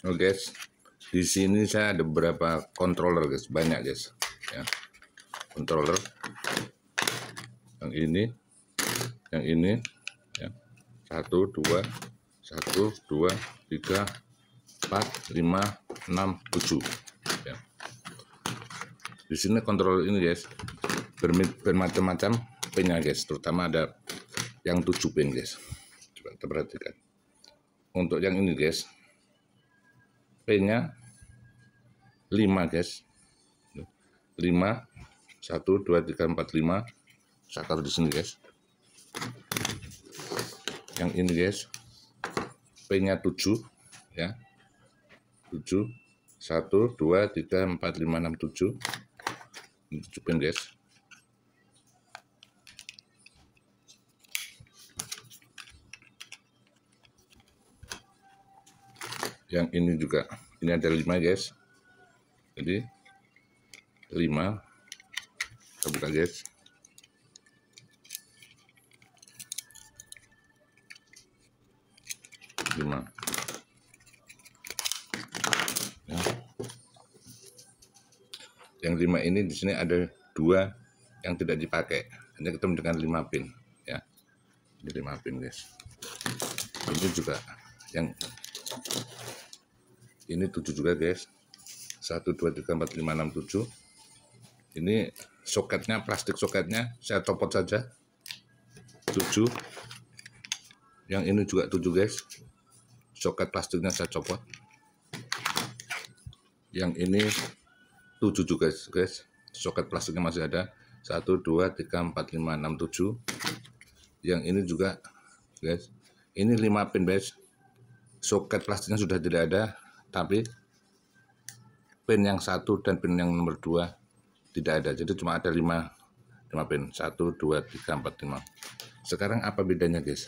Oke guys, di sini saya ada beberapa controller guys, banyak guys. Ya, controller yang ini, ya. 1, 2, 1, 2, 3, 4, 5, 6, 7. Ya. Di sini controller ini guys, bermacam-macam pinnya guys, terutama ada yang 7 pin guys. Coba kita perhatikan. Untuk yang ini guys, pinnya 5 guys. 5, 1, 2, 3, 4, 5. Saya taruh di sini guys. Yang ini guys, pinnya 7 ya. 7, 1, 2, 3, 4, 5, 6, 7. Ini 7 pin guys. Yang ini juga, ini ada 5 guys. Jadi 5, kita buka guys. Ya. Yang 5 ini di sini ada 2 yang tidak dipakai, hanya ketemu dengan 5 pin ya. Ini 5 pin guys. Ini juga yang ini 7 juga guys. 1, 2, 3, 4, 5, 6, 7. Ini soketnya, plastik soketnya saya copot saja. 7. Yang ini juga 7 guys. Soket plastiknya saya copot. Yang ini 7 juga guys. Soket plastiknya masih ada. 1, 2, 3, 4, 5, 6, 7. Yang ini juga guys. Ini 5 pin guys. Soket plastiknya sudah tidak ada, tapi pin yang 1 dan pin yang nomor 2 tidak ada. Jadi cuma ada 5 pin. 1, 2, 3, 4, 5. Sekarang apa bedanya guys?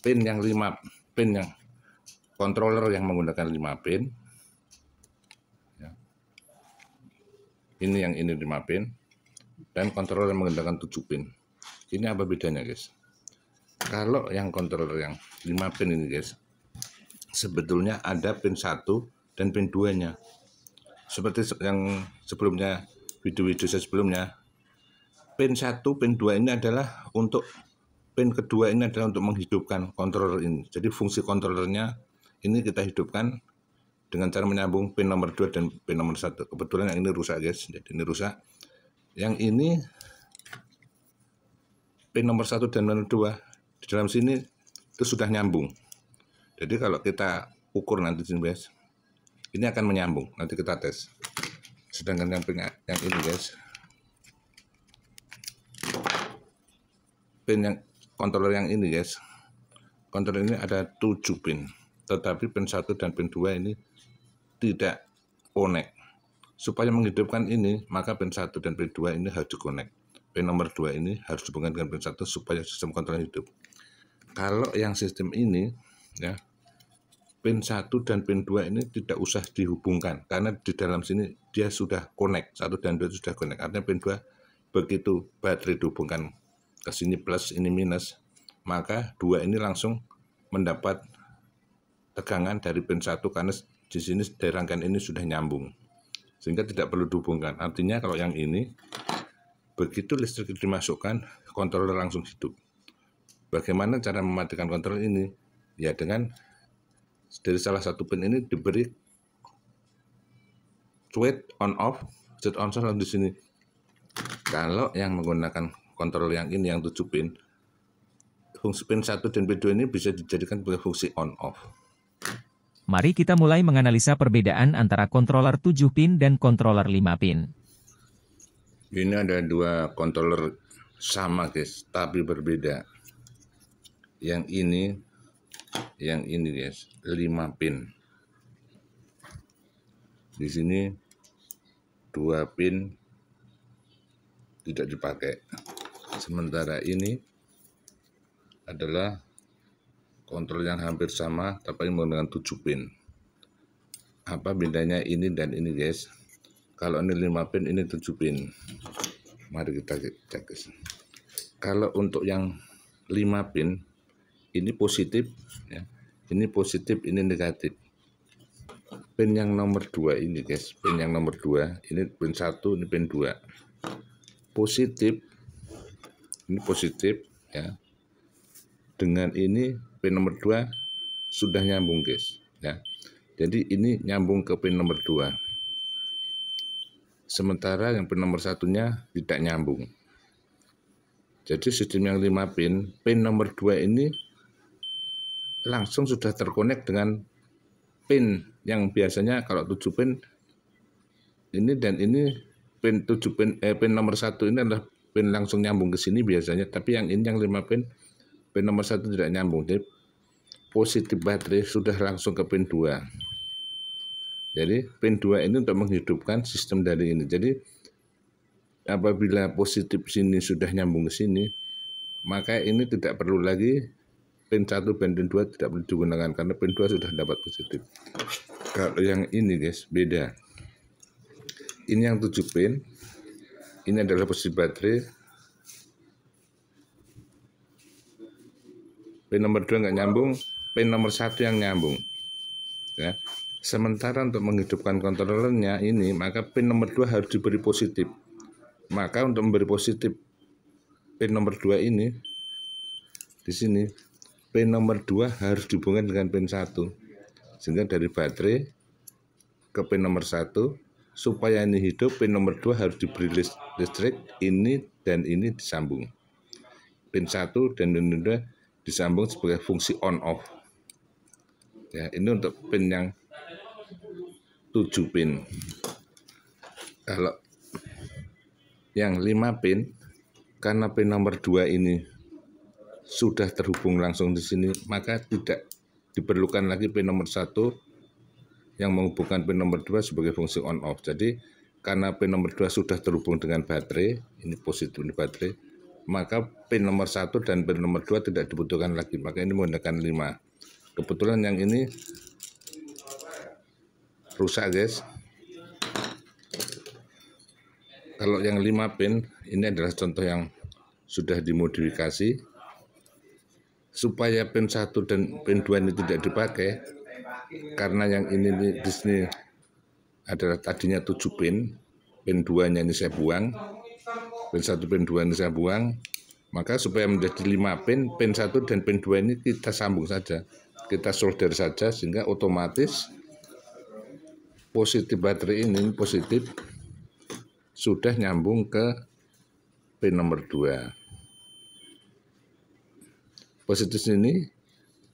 Pin yang 5 pin yang controller yang menggunakan 5 pin ya. Ini yang ini 5 pin dan controller yang menggunakan 7 pin. Ini apa bedanya guys? Kalau yang controller yang 5 pin ini guys, sebetulnya ada pin 1 dan pin 2 nya. Seperti yang sebelumnya, video-video saya sebelumnya, pin 1, pin 2 ini adalah untuk, pin kedua ini adalah untuk menghidupkan controller ini. Jadi fungsi controllernya ini kita hidupkan dengan cara menyambung pin nomor 2 dan pin nomor 1. Kebetulan yang ini rusak guys, jadi ini rusak. Yang ini pin nomor 1 dan nomor 2 di dalam sini itu sudah nyambung. Jadi kalau kita ukur nanti sini guys, ini akan menyambung. Nanti kita tes. Sedangkan yang pin yang ini guys, pin yang controller yang ini guys, controller ini ada 7 pin, tetapi pin 1 dan pin 2 ini tidak connect. Supaya menghidupkan ini, maka pin 1 dan pin 2 ini harus di-connect. Pin nomor 2 ini harus dihubungkan dengan pin 1 supaya sistem kontrol hidup. Kalau yang sistem ini ya, pin 1 dan pin 2 ini tidak usah dihubungkan karena di dalam sini dia sudah connect. 1 dan 2 sudah connect. Artinya pin 2 begitu baterai dihubungkan ke sini plus, ini minus, maka 2 ini langsung mendapat tegangan dari pin 1 karena di sini dari rangkaian ini sudah nyambung, sehingga tidak perlu dihubungkan. Artinya kalau yang ini begitu listrik dimasukkan, controller langsung hidup. Bagaimana cara mematikan controller ini? Ya dengan dari salah satu pin ini diberi switch on off, switch on off di sini. Kalau yang menggunakan controller yang ini yang 7 pin, fungsi pin 1 dan pin 2 ini bisa dijadikan sebagai fungsi on off. Mari kita mulai menganalisa perbedaan antara controller 7 pin dan controller 5 pin. Ini ada 2 controller sama guys, tapi berbeda. Yang ini guys, 5 pin. Di sini 2 pin tidak dipakai. Sementara ini adalah kontrol yang hampir sama tapi menggunakan 7 pin. Apa bedanya ini dan ini guys? Kalau ini 5 pin, ini 7 pin. Mari kita cek guys. Kalau untuk yang 5 pin ini positif, ya. Ini positif, ini negatif. Pin yang nomor 2 ini guys, pin yang nomor 2, ini pin 1, ini pin 2. Positif, ini positif ya. Dengan ini pin nomor 2 sudah nyambung guys ya. Jadi ini nyambung ke pin nomor 2. Sementara yang pin nomor 1-nya tidak nyambung. Jadi sistem yang 5 pin nomor 2 ini langsung sudah terkonek dengan pin yang biasanya kalau 7 pin ini dan ini pin 7 pin nomor 1 ini adalah pin langsung nyambung ke sini biasanya, tapi yang ini yang 5 pin nomor 1 tidak nyambung. Jadi positif baterai sudah langsung ke pin 2. Jadi pin 2 ini untuk menghidupkan sistem dari ini. Jadi apabila positif sini sudah nyambung ke sini, maka ini tidak perlu lagi pin 1 dan pin 2 tidak perlu digunakan karena pin 2 sudah dapat positif. Kalau yang ini guys beda. Ini yang 7 pin. Ini adalah posisi baterai. Pin nomor 2 nggak nyambung, pin nomor 1 yang nyambung. Ya. Sementara untuk menghidupkan kontrolernya ini, maka pin nomor 2 harus diberi positif. Maka untuk memberi positif pin nomor 2 ini di sini pin nomor 2 harus dihubungkan dengan pin 1. Sehingga dari baterai ke pin nomor 1 supaya ini hidup, pin nomor 2 harus diberi listrik, ini dan ini disambung. Pin 1 dan pin 2 disambung sebagai fungsi on off. Ya, ini untuk pin yang 7 pin. Kalau yang 5 pin, karena pin nomor 2 ini sudah terhubung langsung di sini, maka tidak diperlukan lagi pin nomor 1 yang menghubungkan pin nomor 2 sebagai fungsi on off. Jadi karena pin nomor 2 sudah terhubung dengan baterai, ini positif di baterai, maka pin nomor 1 dan pin nomor 2 tidak dibutuhkan lagi, maka ini menggunakan 5. Kebetulan yang ini rusak guys. Kalau yang 5 pin ini adalah contoh yang sudah dimodifikasi supaya pin 1 dan pin 2 ini tidak dipakai, karena yang ini di sini adalah tadinya 7 pin 2-nya ini saya buang, pin 1 pin 2 ini saya buang, maka supaya menjadi 5 pin 1 dan pin 2 ini kita sambung saja, kita solder saja, sehingga otomatis positif baterai ini positif sudah nyambung ke pin nomor 2. Positif sini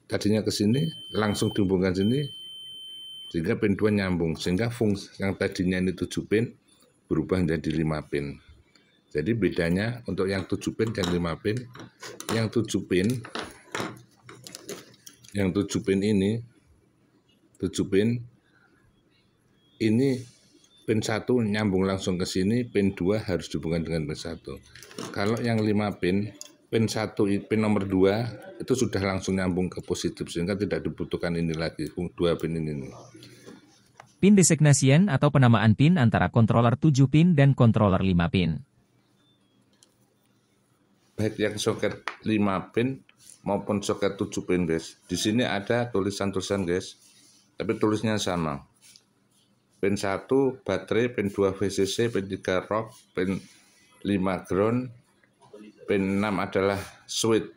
tadinya ke sini langsung dihubungkan sini sehingga pin 2 nyambung, sehingga fungsi yang tadinya ini 7 pin berubah menjadi 5 pin. Jadi bedanya untuk yang 7 pin dan 5 pin, yang 7 pin ini 7 pin ini pin 1 nyambung langsung ke sini, pin 2 harus dihubungkan dengan pin 1. Kalau yang 5 pin 1 pin nomor 2 itu sudah langsung nyambung ke positif, sehingga tidak dibutuhkan ini lagi, 2 pin ini. Pin designation atau penamaan pin antara controller 7 pin dan controller 5 pin. Baik yang soket 5 pin maupun soket 7 pin guys. Di sini ada tulisan-tulisan guys, tapi tulisnya sama. Pin 1 baterai, pin 2 VCC, pin 3 rock, pin 5 ground, pin 6 adalah switch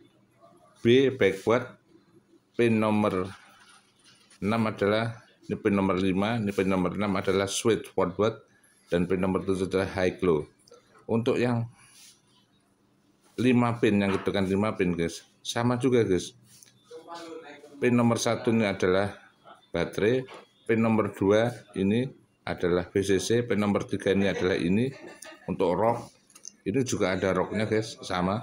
B backward, pin nomor 6 adalah ini pin nomor 5, ini pin nomor 6 adalah switch forward, dan pin nomor 7 adalah high low. Untuk yang 5 pin, yang itu kan 5 pin guys, sama juga guys. Pin nomor 1 ini adalah baterai, pin nomor 2 ini adalah VCC, pin nomor 3 ini adalah ini. Untuk rock ini juga ada rocknya guys, sama.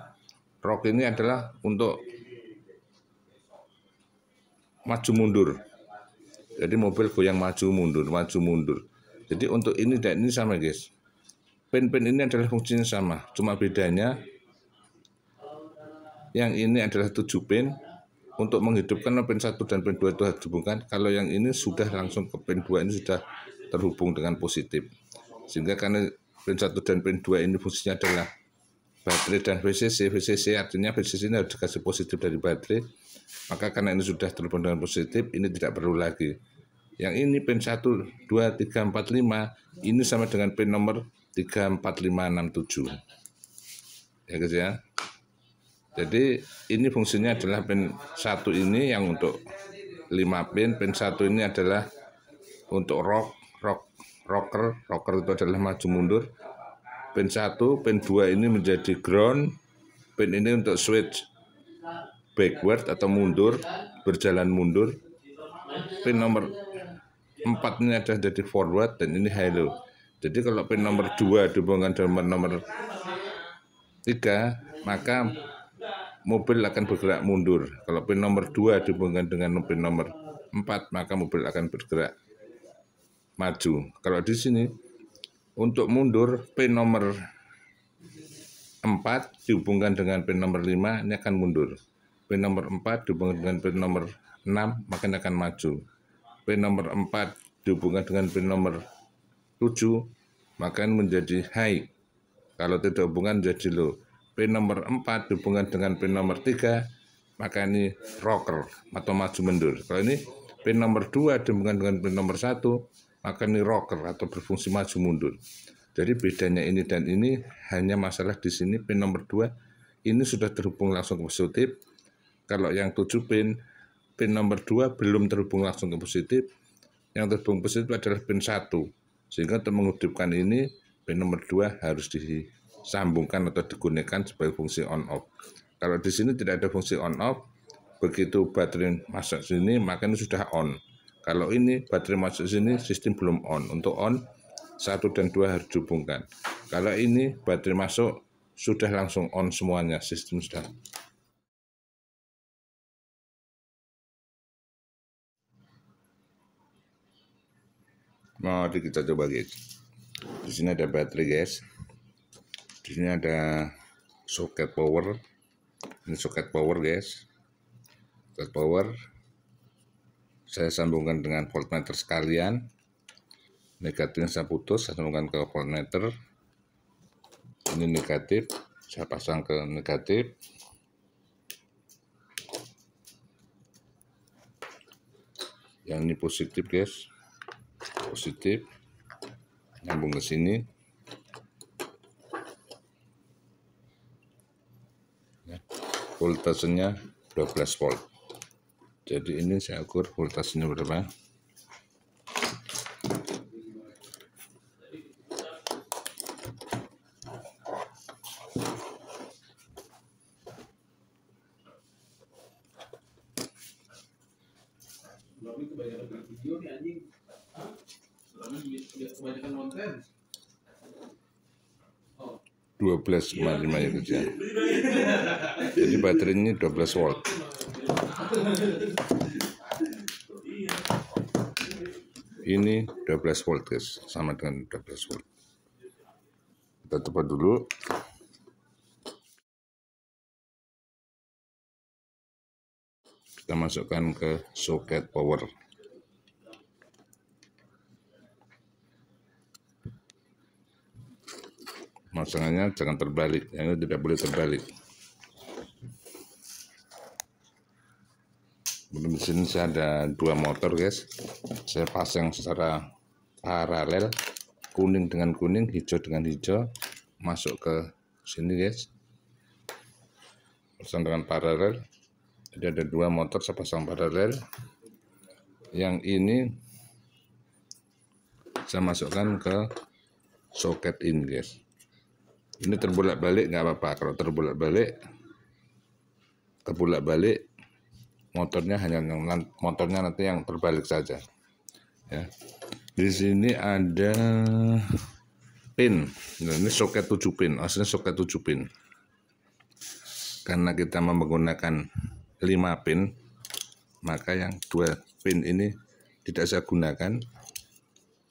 Rock ini adalah untuk maju mundur. Jadi mobil goyang maju mundur. Jadi untuk ini dan ini sama guys. Pin-pin ini adalah fungsinya sama, cuma bedanya yang ini adalah 7 pin. Untuk menghidupkan pin 1 dan pin 2 itu harus dihubungkan. Kalau yang ini sudah langsung ke pin 2 ini sudah terhubung dengan positif. Sehingga karena pin 1 dan pin 2 ini fungsinya adalah baterai dan VCC. VCC artinya VCC ini harus dikasih positif dari baterai. Maka karena ini sudah terhubung dengan positif, ini tidak perlu lagi. Yang ini pin 1, 2, 3, 4, 5, ini sama dengan pin nomor 3, 4, 5, 6, 7. Ya guys ya. Jadi ini fungsinya adalah pin 1 ini yang untuk 5 pin 1 ini adalah untuk rocker itu adalah maju mundur. Pin 1, pin 2 ini menjadi ground, pin ini untuk switch backward atau mundur, berjalan mundur. Pin nomor 4 ini adalah jadi forward dan ini high low. Jadi kalau pin nomor 2 dihubungkan dengan nomor 3, maka mobil akan bergerak mundur. Kalau pin nomor 2 dihubungkan dengan pin nomor 4, maka mobil akan bergerak maju. Kalau di sini untuk mundur, pin nomor 4 dihubungkan dengan pin nomor 5, ini akan mundur. Pin nomor 4 dihubungkan dengan pin nomor 6, maka ini akan maju. Pin nomor 4 dihubungkan dengan pin nomor 7, maka ini menjadi high. Kalau tidak hubungan menjadi low. Pin nomor 4 dihubungkan dengan pin nomor 3, maka ini rocker atau maju mundur. Kalau ini pin nomor 2 dihubungkan dengan pin nomor 1, maka ini rocker atau berfungsi maju mundur. Jadi bedanya ini dan ini hanya masalah di sini pin nomor 2 ini sudah terhubung langsung ke positif. Kalau yang 7 pin nomor 2 belum terhubung langsung ke positif. Yang terhubung positif adalah pin 1. Sehingga untuk menghidupkan ini pin nomor 2 harus disambungkan atau digunakan sebagai fungsi on off. Kalau di sini tidak ada fungsi on off, begitu baterai masuk sini maka ini sudah on. Kalau ini baterai masuk sini sistem belum on. Untuk on 1 dan 2 harus dihubungkan. Kalau ini baterai masuk sudah langsung on semuanya, sistem sudah. Mari kita coba guys. Di sini ada baterai guys. Di sini ada soket power. Ini soket power guys. Soket power. Saya sambungkan dengan voltmeter sekalian. Negatifnya saya putus, saya sambungkan ke voltmeter. Ini negatif, saya pasang ke negatif. Yang ini positif guys, positif. Nyambung ke sini. Voltasenya 12 volt. Jadi ini saya ukur voltasenya berapa. Kebanyakan video nih anjing. Kebanyakan konten. 12,5 ya guys ya. Jadi baterainya 12 volt. Ini 12 volt guys, sama dengan 12 volt. Kita coba dulu. Kita masukkan ke soket power. Masangannya jangan terbalik, yang ini tidak boleh terbalik. Kemudian di sini saya ada 2 motor guys. Saya pasang secara paralel, kuning dengan kuning, hijau dengan hijau, masuk ke sini guys. Pasang dengan paralel. Jadi ada 2 motor saya pasang paralel. Yang ini saya masukkan ke soket ini guys. Ini terbolak-balik nggak apa-apa. Kalau terbolak-balik motornya nanti yang terbalik saja. Ya. Di sini ada pin. Nah, ini soket 7 pin. Aslinya soket 7 pin. Karena kita menggunakan 5 pin, maka yang 2 pin ini tidak saya gunakan.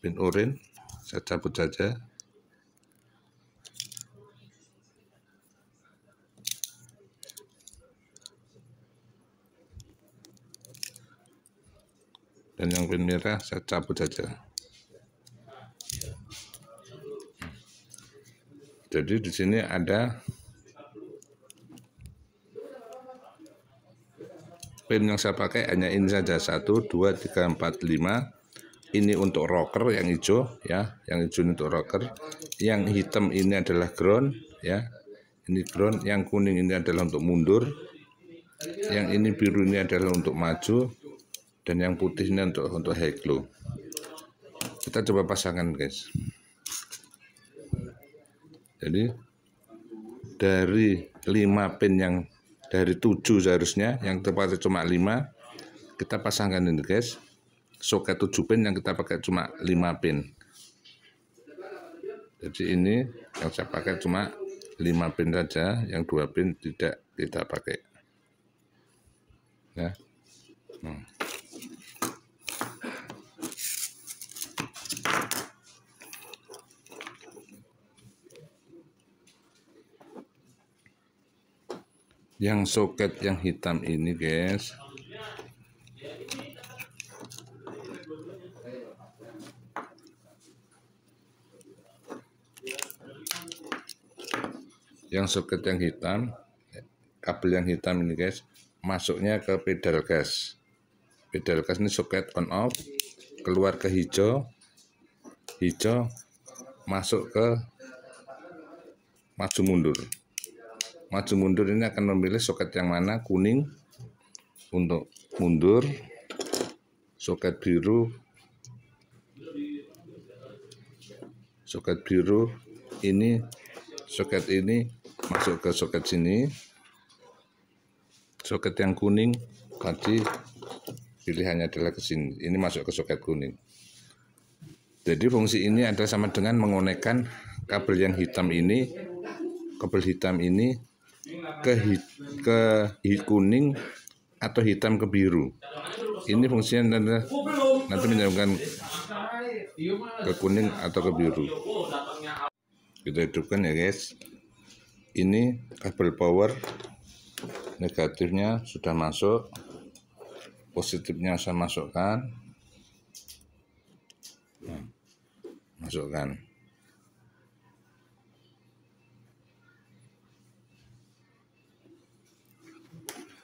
Pin oranye saya cabut saja. Dan yang pin merah saya cabut saja. Jadi di sini ada Pin yang saya pakai hanya ini saja, 1, 2, 3, 4, 5. Ini untuk rocker yang hijau ya, yang hijau ini untuk rocker, yang hitam ini adalah ground ya, ini ground, yang kuning ini adalah untuk mundur, yang ini biru ini adalah untuk maju, dan yang putih ini untuk high glow. Kita coba pasangkan guys. Jadi dari 5 pin yang dari 7 seharusnya, yang tepatnya cuma 5, kita pasangkan ini guys. Soket 7 pin yang kita pakai cuma 5 pin. Jadi ini yang saya pakai cuma 5 pin saja, yang 2 pin tidak kita pakai. Ya. Yang soket yang hitam ini guys, yang soket yang hitam, kabel yang hitam ini guys, masuknya ke pedal gas. Pedal gas ini soket on off, keluar ke hijau, masuk ke maju mundur. Maju mundur ini akan memilih soket yang mana, kuning untuk mundur, soket biru ini, soket ini masuk ke soket sini, soket yang kuning tadi pilihannya adalah ke sini, ini masuk ke soket kuning. Jadi fungsi ini adalah sama dengan mengonekkan kabel yang hitam ini, kabel hitam ini ke kuning atau hitam ke biru. Ini fungsinya adalah nanti menyambungkan ke kuning atau ke biru. Kita hidupkan ya guys. Ini kabel power, negatifnya sudah masuk, positifnya saya masukkan. Masukkan.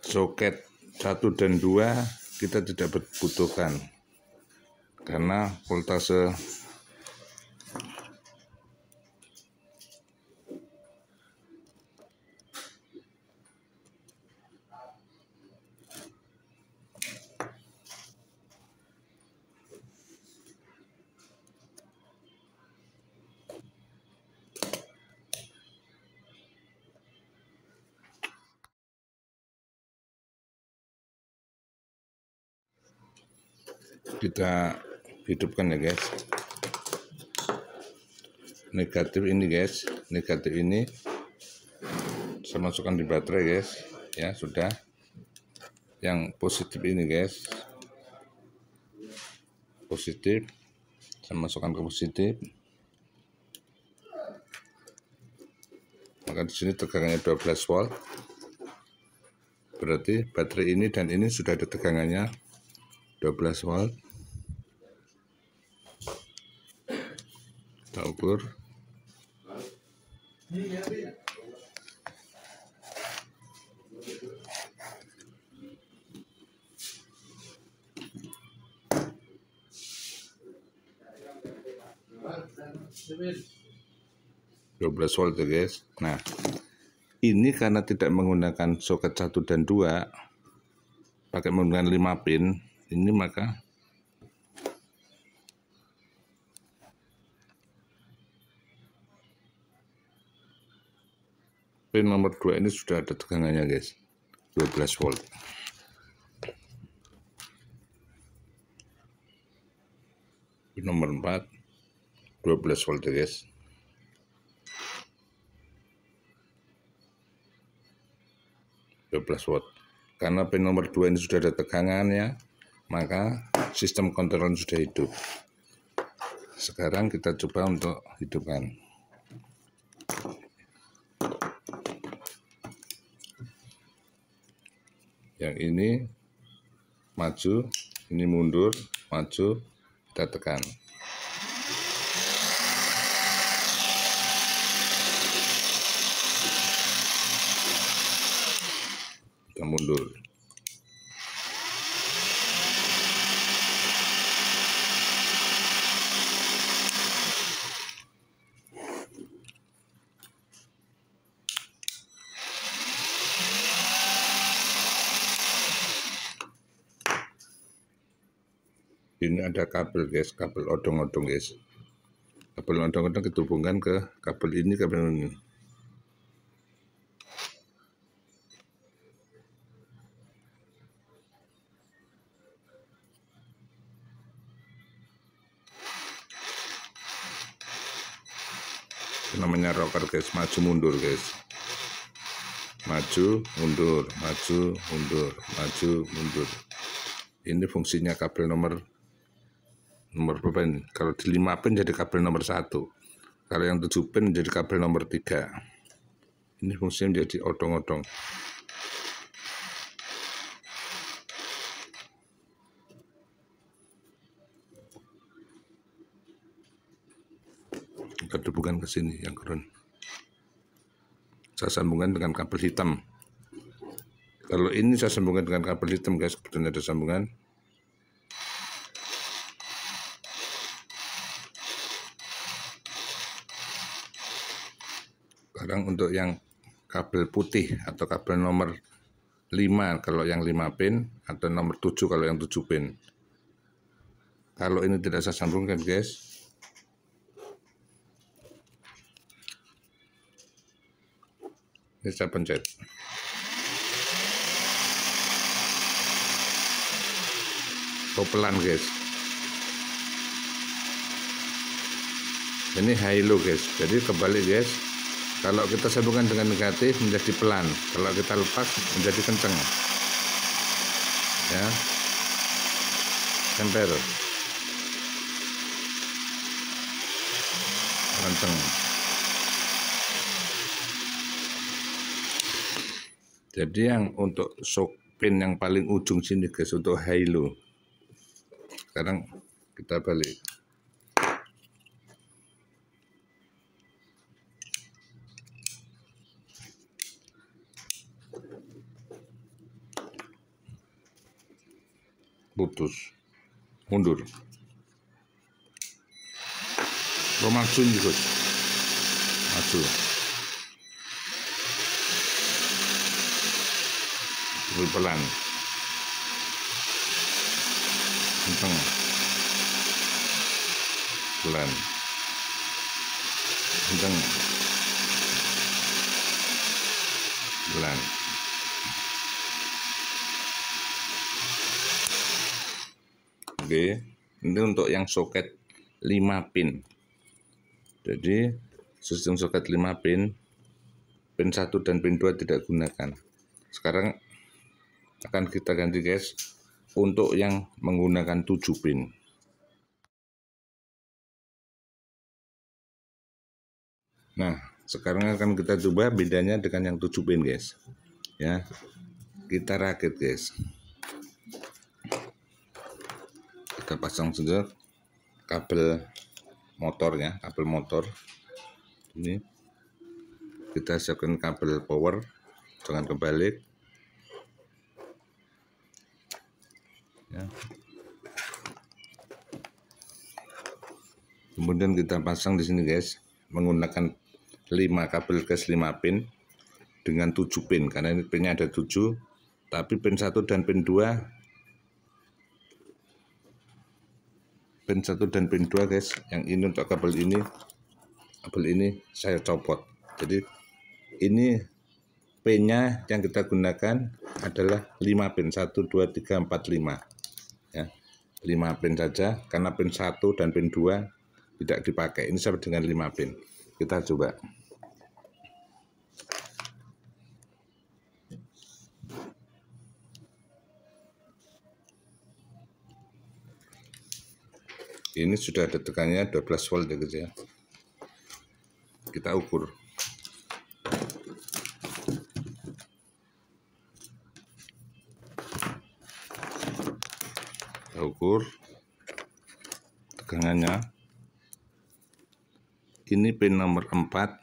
Soket 1 dan 2 kita tidak butuhkan karena voltase kita hidupkan ya guys. Negatif ini guys, negatif ini saya masukkan di baterai guys ya, sudah. Yang positif ini guys, positif saya masukkan ke positif, maka di sini tegangannya 12 volt, berarti baterai ini dan ini sudah ada tegangannya 12 volt. Kita ukur. (12 volt ya guys. Nah, ini karena tidak menggunakan soket 1 dan 2, pakai menggunakan 5 pin, ini maka pin nomor 2 ini sudah ada tegangannya guys, 12 volt. Pin nomor 4 12 volt ya guys. Volt. Karena pin nomor 2 ini sudah ada tegangannya, maka sistem kontrol sudah hidup. Sekarang kita coba untuk hidupkan. Yang ini maju, ini mundur, maju, kita tekan. Kita mundur. Ini ada kabel guys, kabel odong-odong guys. Kabel odong-odong kita hubungkan ke kabel ini, kabel ini. Itu namanya rocker guys, maju mundur guys. Maju mundur, maju mundur, maju mundur. Ini fungsinya kabel nomor berapa ini? Kalau di 5 pin jadi kabel nomor 1. Kalau yang 7 pin jadi kabel nomor 3. Ini fungsinya menjadi odong-odong. Kita hubungkan ke sini yang ground. Saya sambungkan dengan kabel hitam. Kalau ini saya sambungkan dengan kabel hitam guys, kebetulan ada sambungan. Sekarang untuk yang kabel putih atau kabel nomor 5 kalau yang 5 pin, atau nomor 7 kalau yang 7 pin. Kalau ini tidak saya sambungkan guys, ini saya pencet. Pelan guys. Ini high low guys. Jadi kembali guys. Kalau kita sambungkan dengan negatif menjadi pelan. Kalau kita lepas menjadi kenceng. Ya. Temper. Kenceng. Jadi yang untuk shock pin yang paling ujung sini guys, untuk high low. Sekarang kita balik. Putus. Mundur. Maju nih guys. Maju. Lebih pelan, kenceng, pelan, kenceng, pelan. Oke, ini untuk yang soket 5 pin. Jadi sistem soket 5 pin 1 dan pin 2 tidak gunakan. Sekarang akan kita ganti guys untuk yang menggunakan 7 pin. Nah, sekarang akan kita coba bedanya dengan yang 7 pin guys. Ya. Kita rakit guys. Kita pasang saja kabel motornya, kabel motor. Ini kita siapkan kabel power, jangan kebalik. Ya. Kemudian kita pasang di sini guys, menggunakan 5 kabel gas 5 pin dengan 7 pin, karena ini pinnya ada 7, tapi pin 1 dan pin 2 dan pin 2 guys, yang ini untuk kabel ini saya copot. Jadi ini pinnya yang kita gunakan adalah 5 pin, 1, 2, 3, 4, 5. Ya, 5 pin saja, karena pin 1 dan pin 2 tidak dipakai. Ini sama dengan 5 pin. Kita coba. Ini sudah ada tekanannya 12 volt ya guys ya. Kita ukur. Tegangannya. Ini pin nomor 4.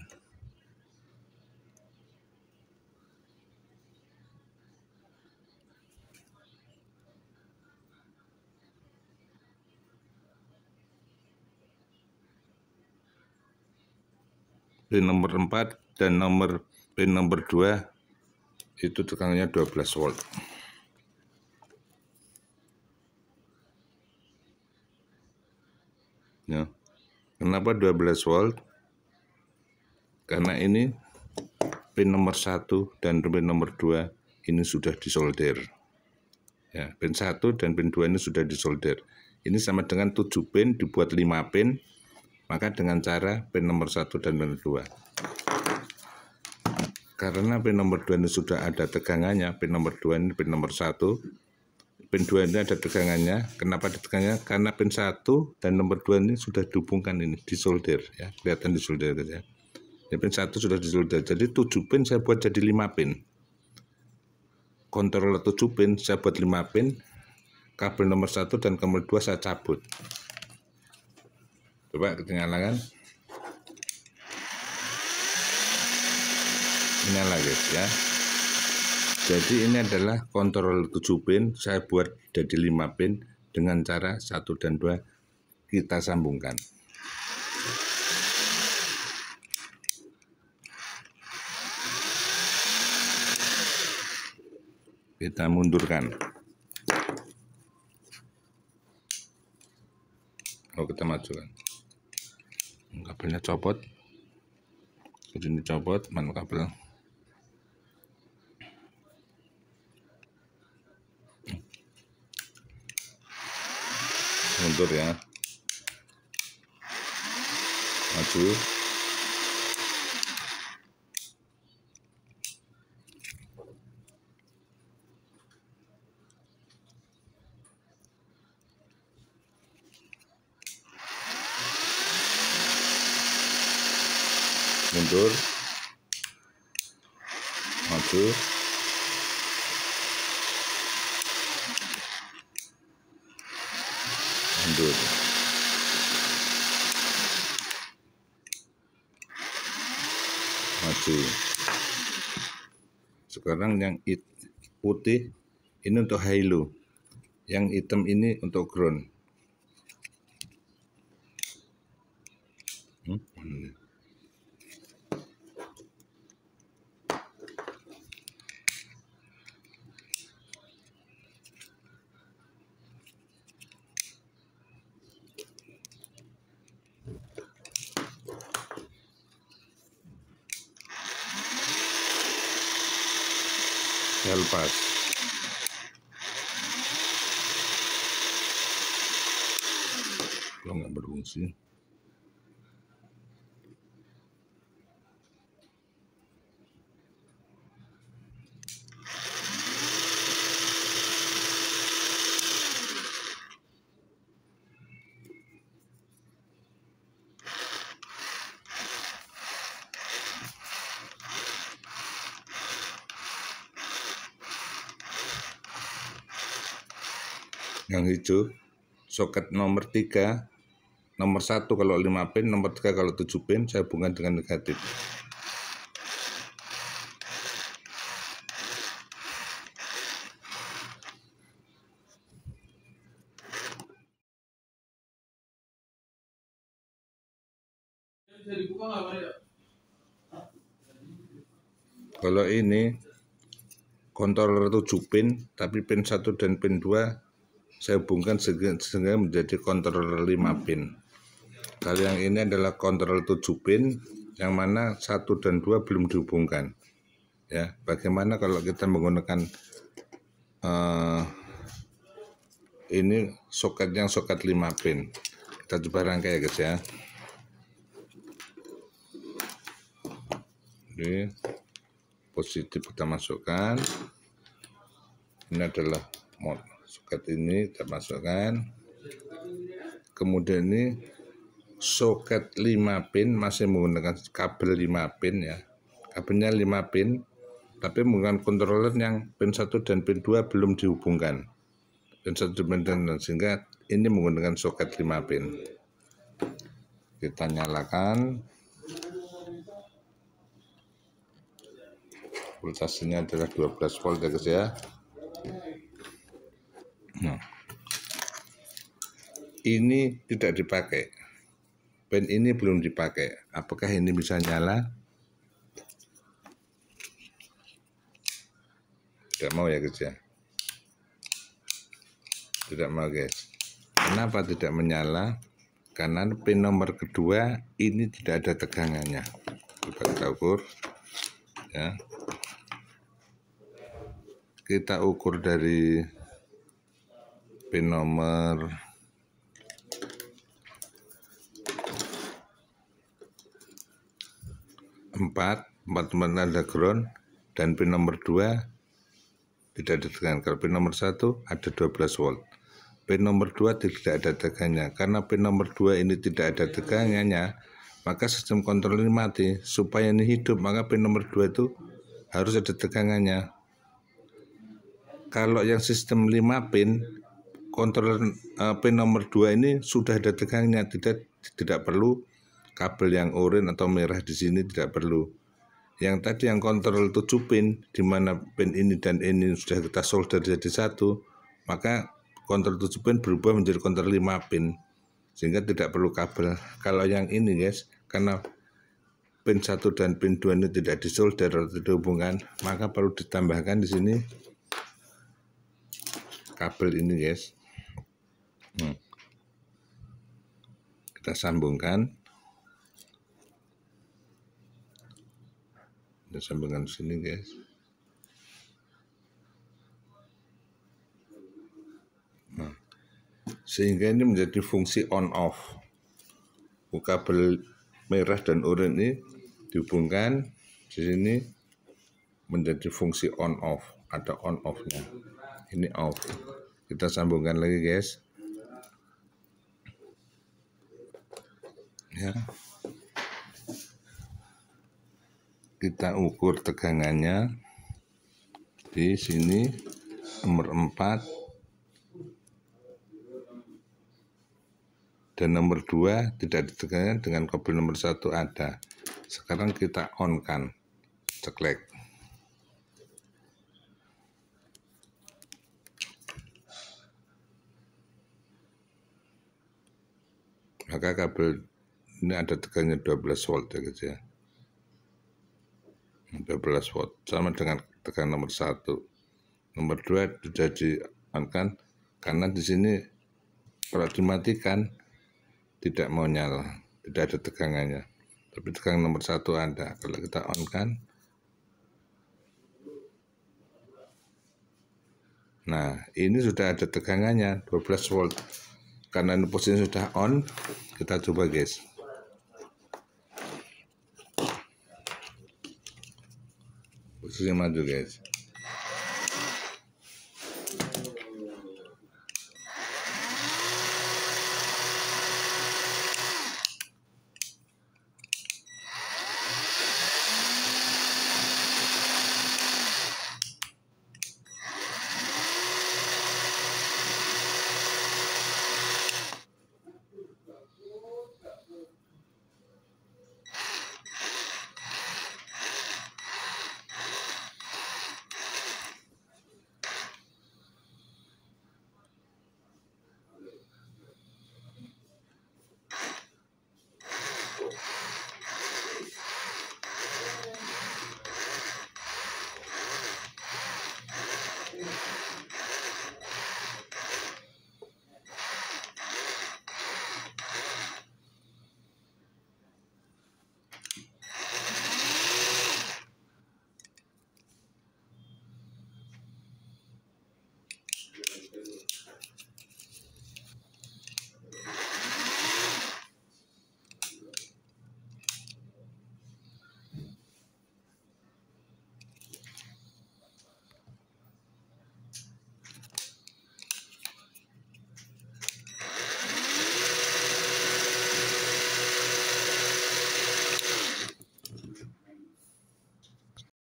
Pin nomor 4 dan pin nomor 2 itu tegangannya 12 volt. Ya. Kenapa 12 volt? Karena ini pin nomor 1 dan pin nomor 2 ini sudah disolder. Ya, pin 1 dan pin 2 ini sudah disolder. Ini sama dengan 7 pin dibuat 5 pin, maka dengan cara pin nomor 1 dan pin 2. Karena pin nomor 2 ini sudah ada tegangannya, pin nomor 2 ini pin nomor 1, pin 2 ini ada tegangannya. Kenapa ada tegangannya? Karena pin 1 dan nomor 2 ini sudah dihubungkan, ini disolder ya. Kelihatan disolder ya. Ini pin 1 sudah disolder. Jadi 7 pin saya buat jadi 5 pin. Controller 7 pin saya buat 5 pin. Kabel nomor 1 dan kabel 2 saya cabut. Coba kita nyalakan. Nyala guys ya. Jadi ini adalah controller 7 pin, saya buat jadi 5 pin dengan cara 1 dan 2 kita sambungkan. Kita mundurkan. Oh, kita majukan. Kabelnya copot. Jadi ini copot, mana kabel? Mundur ya, maju, mundur, maju, mundur. Maju. Sekarang yang putih ini untuk high low, yang hitam ini untuk ground. Saya lepas. Kalau nggak berfungsi. Yang hijau soket nomor 3, nomor 1 kalau 5 pin, nomor 3 kalau 7 pin, saya hubungkan dengan negatif. Bisa dibuka nggak, Pak? Kalau ini controller 7 pin, tapi pin 1 dan pin 2 saya hubungkan sehingga menjadi controller 5 pin. Kalau yang ini adalah controller 7 pin, yang mana 1 dan 2 belum dihubungkan. Ya, bagaimana kalau kita menggunakan ini soketnya soket 5 pin. Kita coba rangkai ya guys ya. Ini positif kita masukkan. Ini adalah mod soket, ini kita masukkan. Kemudian ini soket 5 pin masih menggunakan kabel 5 pin ya. Kabelnya 5 pin, tapi menggunakan controller yang pin 1 dan pin 2 belum dihubungkan. Pin 1 dan pin 2, sehingga ini menggunakan soket 5 pin. Kita nyalakan. Voltasenya adalah 12 volt ya guys ya. Nah, ini tidak dipakai. Pin ini belum dipakai. Apakah ini bisa nyala? Tidak mau ya guys ya. Tidak mau guys. Kenapa tidak menyala? Karena pin nomor kedua ini tidak ada tegangannya. Coba kita ukur ya. Kita ukur dari pin nomor 4 ada ground, dan pin nomor 2 tidak ada tegangan. Kalau pin nomor 1 ada 12 volt. Pin nomor 2 tidak ada tegangannya. Karena pin nomor 2 ini tidak ada tegangannya, maka sistem kontrol ini mati. Supaya ini hidup, maka pin nomor 2 itu harus ada tegangannya. Kalau yang sistem 5 pin, kontrol pin nomor 2 ini sudah ada tegangannya, tidak perlu kabel yang oranye atau merah di sini, tidak perlu. Yang tadi yang kontrol 7 pin, di mana pin ini dan ini sudah kita solder jadi satu, maka kontrol 7 pin berubah menjadi kontrol 5 pin, sehingga tidak perlu kabel. Kalau yang ini guys, karena pin 1 dan pin 2 ini tidak disolder atau tidak hubungan, maka perlu ditambahkan di sini kabel ini guys. Kita sambungkan. Kita sambungkan sini guys. Nah, sehingga ini menjadi fungsi on off. Kabel merah dan oranye ini dihubungkan di sini menjadi fungsi on off. Ada on off-nya. Ini off. Kita sambungkan lagi guys. Ya. Kita ukur tegangannya di sini nomor 4 dan nomor 2 tidak ditegangan, dengan kabel nomor 1 ada. Sekarang kita on kan, ceklek. Maka kabel ini ada tegangannya 12 volt ya guys ya. 12 volt sama dengan tegangan nomor 1. Nomor 2 sudah di-on-kan karena di sini kalau dimatikan tidak mau nyala, tidak ada tegangannya. Tapi tegangan nomor 1 ada. Kalau kita on-kan, nah ini sudah ada tegangannya 12 volt. Karena ini posisinya sudah on, kita coba guys. Posisinya maju guys.